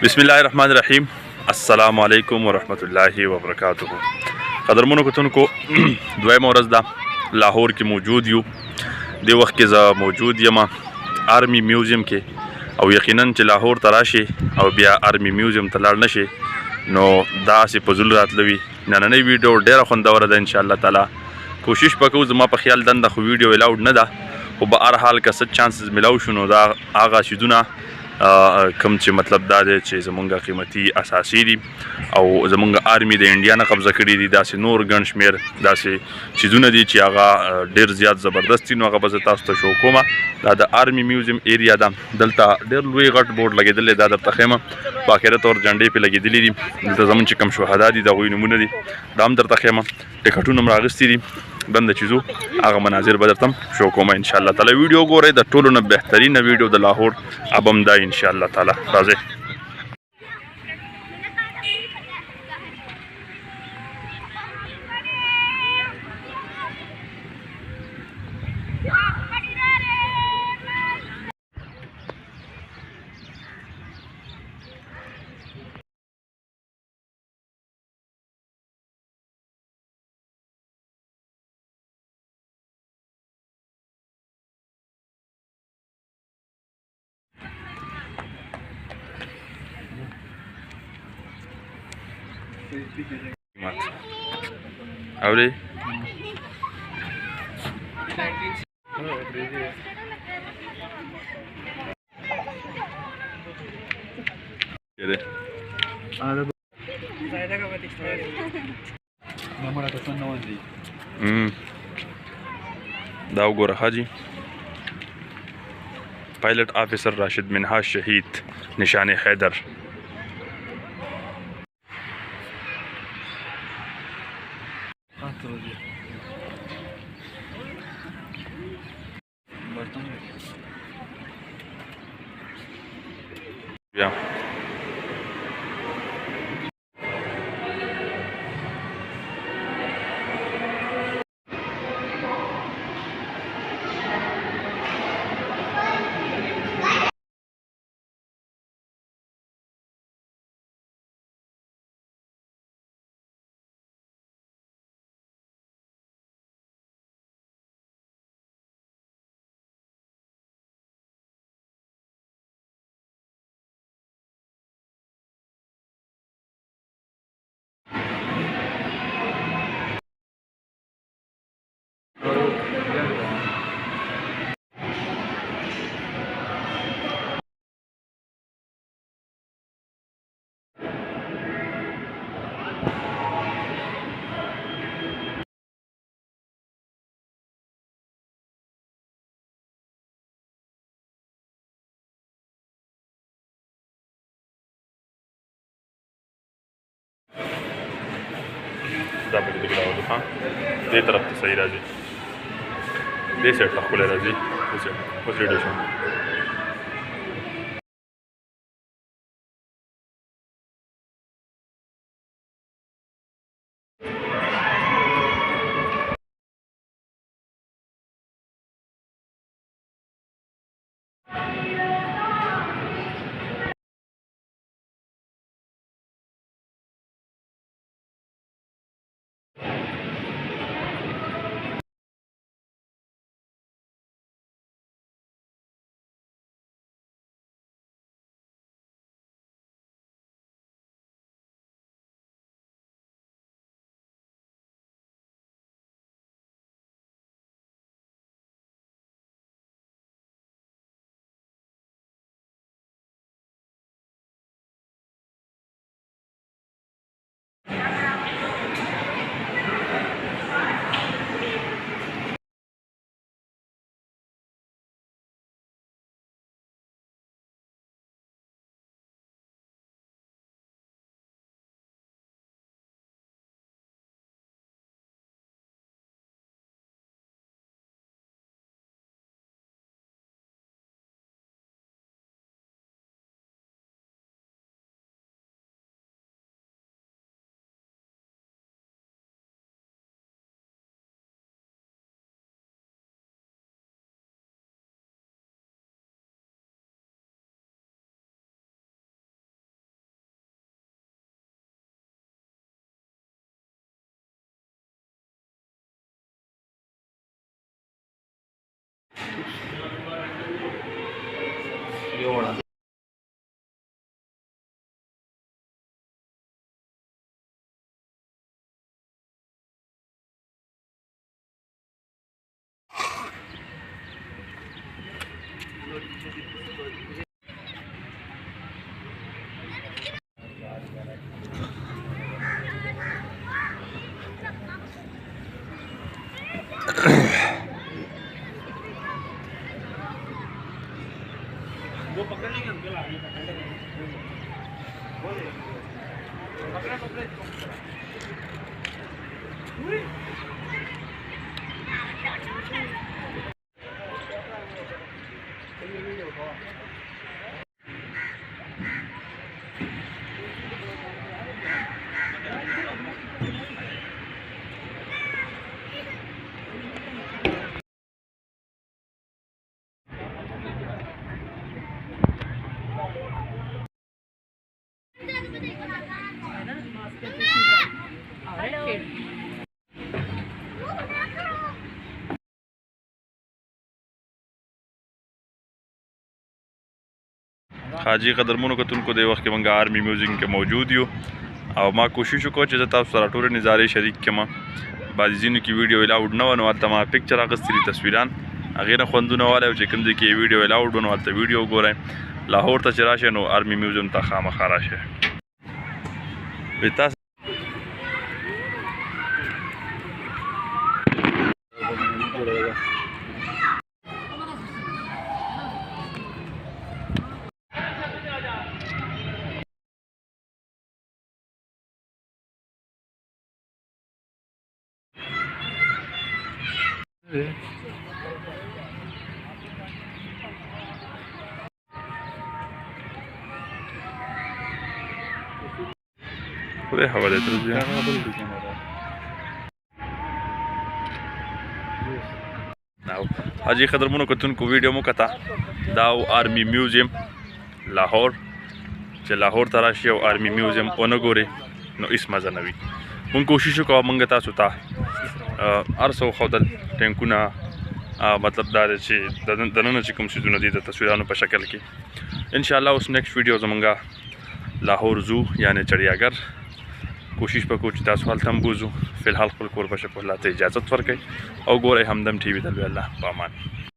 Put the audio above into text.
बिस्मिल्लाहिर्रहमानिर्रहीम अस्सलामु अलैकुम वरहमतुल्लाहि वबरकातुहू قدرمنو کتونکو دویم ورځ ده لاهور کې موجود یو د وخت کې زه موجود یم آرمی میوزیم کې او یقینا چې لاهور ته راشي او بیا آرمی میوزیم ته لاړ نشي نو داسې په زړه راتلوي نننۍ ویډیو ډیره خوندوره ده انشاءالله تعالی کوشش وکړو زما په خیال دنده خو ویډیو الاؤډ نه ده خو به هر حال که څه چانسز میلاو شو نو دا هغه څیزونه کوم چې مطلب دا دی چې زمونږ قیمتي اساسي دي او زمونږ آرمی د انډیا نه قبضه کړي دي داسې نور ګڼ شمېر داسې څیزونه دي چې هغه ډېر زیات زبردست دي نو هغه به زه تاسو ته شو کومه دا د آرمی میوزیم ایریا ده دلته ډېر لوی غټ بورډ لګېدلی دا درته ښیمه باقاعده طور جنډې پرې لګېدلي دي دلته زمونږ چې کوم شهدا دي د هغوی نومونه دي دا هم درته ښیمه ټکټونه هم راغستي دي بند چې ځو هغه مناظر به درته شو کومه انشاءالله تعالی ویډیو ګورئ د ټولو نه بهترینه ویډیو د لاهور ابم دا انشاءالله تعالی راځئ اوري دا وګوره حاجی پایلټ آفیسر راشد منهاج شهید نشان حیدر Yeah. دا پکې دې راوړو ها دې طرف ته صحیح راځي دې سایډ ته ښکلی راځي دې سایډ اوس ریډي شو حاجی قدرمنو کتونکو د وخت کې موږ آرمي میوزیم کې موجود یو او ما کوشش وکړ چې زه تاسو سره ټولې نظارې شریک کړم. بعضې ځینو کې ویډیو الاوډ نه وه نو هلته ما پکچر اخیستي دي تصویران هغې نه خوندونه والی او چې کوم ځای کې ویډیو الاوډ و نو هلته ویډیو وګورئ. لاهور ته چې راشئ نو آرمي میوزیم ته خامخا راشئ. تاسو خدای حواله ته ځي. حاجی قدرمنو کتونکو ویډیو مو کته دا آرمي میوزیم لاهور چې لاهور ته راشي او آرمي میوزیم ونه ګوري نو هیڅ مزه نه وي. مونږ کوشش وکړو مونږ تاسو ته هر څه وښودل ټینکونه مطلب دا دی چې دننه چې کوم څیزونه دي د تصویرانو په شکل کې. انشاءالله اوس نیکسټ ویډیو زمونږه لاهور زو یعنې چړیاګر کوشش وکړو چې تاسو هلته هم بوځو. فی الحال خپل کور په شکر الله ته اجازت ورکړئ او ګورئ همدم ټي وي. د الله په امان.